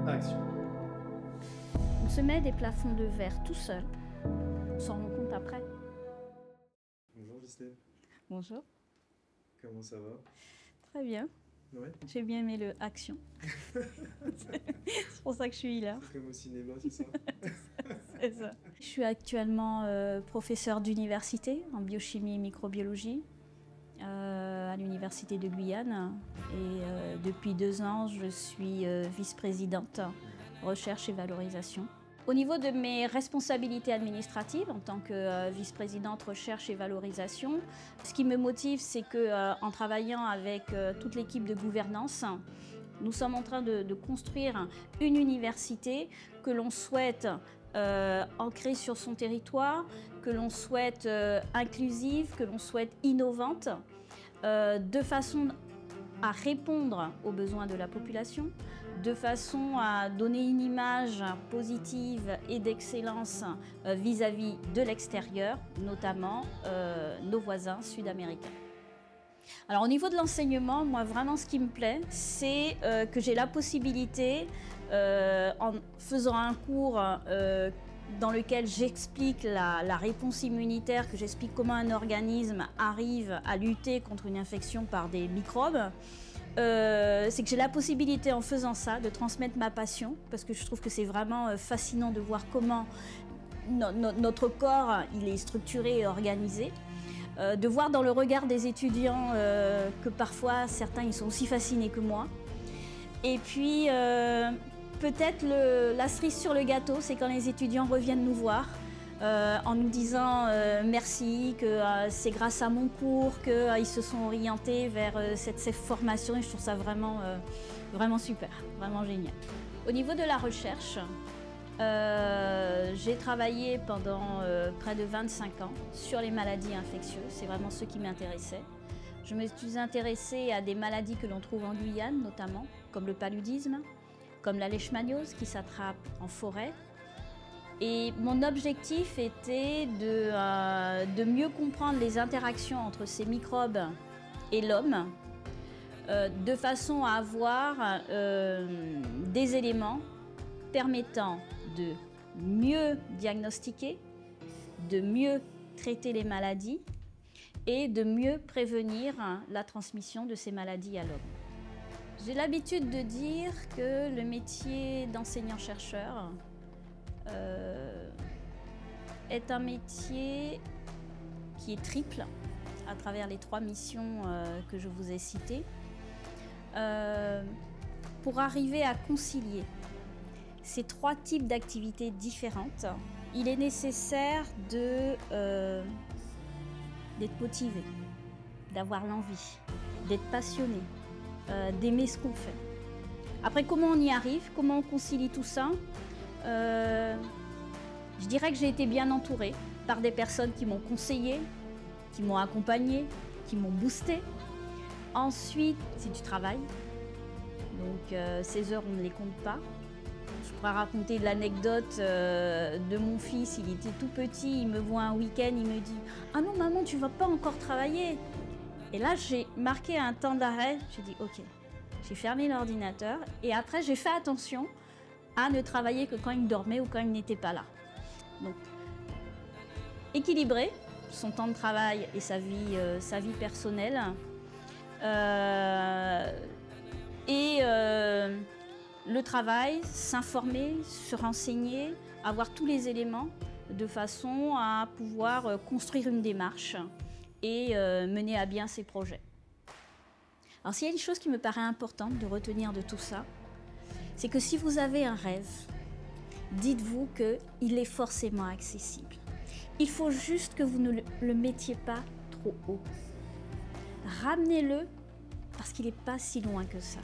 Action. On se met des plafonds de verre tout seul. On s'en rend compte après. Bonjour Gisèle. Bonjour. Comment ça va? Très bien. Ouais. J'ai bien aimé le action. C'est pour ça que je suis là. C'est comme au cinéma, c'est ça? C'est ça. Je suis actuellement professeure d'université en biochimie et microbiologie à l'université de Guyane. Et depuis 2 ans, je suis vice-présidente recherche et valorisation. Au niveau de mes responsabilités administratives en tant que vice-présidente recherche et valorisation, ce qui me motive, c'est qu'en travaillant avec toute l'équipe de gouvernance, nous sommes en train de construire une université que l'on souhaite ancrée sur son territoire, que l'on souhaite inclusive, que l'on souhaite innovante, de façon à répondre aux besoins de la population, de façon à donner une image positive et d'excellence vis-à-vis de l'extérieur, notamment nos voisins sud-américains. Alors au niveau de l'enseignement, moi vraiment ce qui me plaît, c'est que j'ai la possibilité, en faisant un cours dans lequel j'explique la réponse immunitaire, que j'explique comment un organisme arrive à lutter contre une infection par des microbes, c'est que j'ai la possibilité en faisant ça de transmettre ma passion, parce que je trouve que c'est vraiment fascinant de voir comment notre corps il est structuré et organisé. De voir dans le regard des étudiants que parfois certains ils sont aussi fascinés que moi. Et puis peut-être la cerise sur le gâteau, c'est quand les étudiants reviennent nous voir en nous disant merci, que c'est grâce à mon cours qu'ils se sont orientés vers cette formation, et je trouve ça vraiment, vraiment super, vraiment génial. Au niveau de la recherche, j'ai travaillé pendant près de 25 ans sur les maladies infectieuses, c'est vraiment ce qui m'intéressait. Je me suis intéressée à des maladies que l'on trouve en Guyane notamment, comme le paludisme, comme la leishmaniose qui s'attrape en forêt. Et mon objectif était de mieux comprendre les interactions entre ces microbes et l'homme, de façon à avoir des éléments permettant de mieux diagnostiquer, de mieux traiter les maladies et de mieux prévenir la transmission de ces maladies à l'homme. J'ai l'habitude de dire que le métier d'enseignant-chercheur est un métier qui est triple à travers les 3 missions que je vous ai citées, pour arriver à concilier ces 3 types d'activités différentes. Il est nécessaire d'être motivé, d'avoir l'envie, d'être passionné, d'aimer ce qu'on fait. Après, comment on y arrive? Comment on concilie tout ça? Je dirais que j'ai été bien entourée par des personnes qui m'ont conseillé, qui m'ont accompagnée, qui m'ont boosté. Ensuite, c'est du travail. Donc ces heures, on ne les compte pas. Je pourrais raconter l'anecdote de mon fils, il était tout petit, il me voit un week-end, il me dit « Ah non maman, tu vas pas encore travailler ?» Et là, j'ai marqué un temps d'arrêt, j'ai dit « Ok ». J'ai fermé l'ordinateur et après, j'ai fait attention à ne travailler que quand il dormait ou quand il n'était pas là. Donc, équilibrer son temps de travail et sa vie personnelle. Le travail, s'informer, se renseigner, avoir tous les éléments de façon à pouvoir construire une démarche et mener à bien ses projets. Alors s'il y a une chose qui me paraît importante de retenir de tout ça, c'est que si vous avez un rêve, dites-vous qu'il est forcément accessible. Il faut juste que vous ne le mettiez pas trop haut. Ramenez-le parce qu'il n'est pas si loin que ça.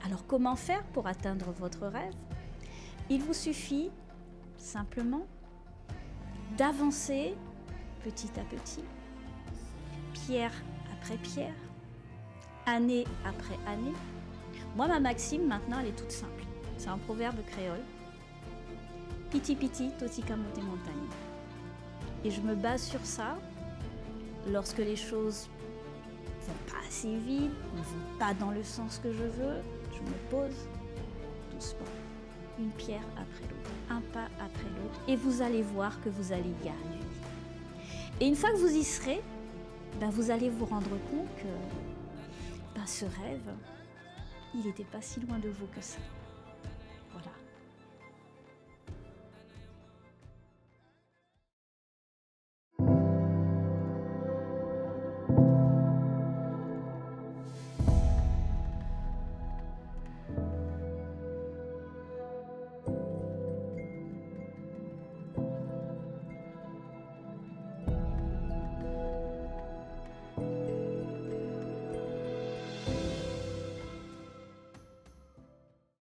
Alors comment faire pour atteindre votre rêve? Il vous suffit simplement d'avancer petit à petit, pierre après pierre, année après année. Moi, ma maxime maintenant, elle est toute simple. C'est un proverbe créole. Piti piti, totika monte montagne. Et je me base sur ça lorsque les choses ne vont pas assez vite, ne vont pas dans le sens que je veux. Je me pose doucement, une pierre après l'autre, un pas après l'autre, et vous allez voir que vous allez y arriver. Et une fois que vous y serez, vous allez vous rendre compte que ce rêve, il n'était pas si loin de vous que ça.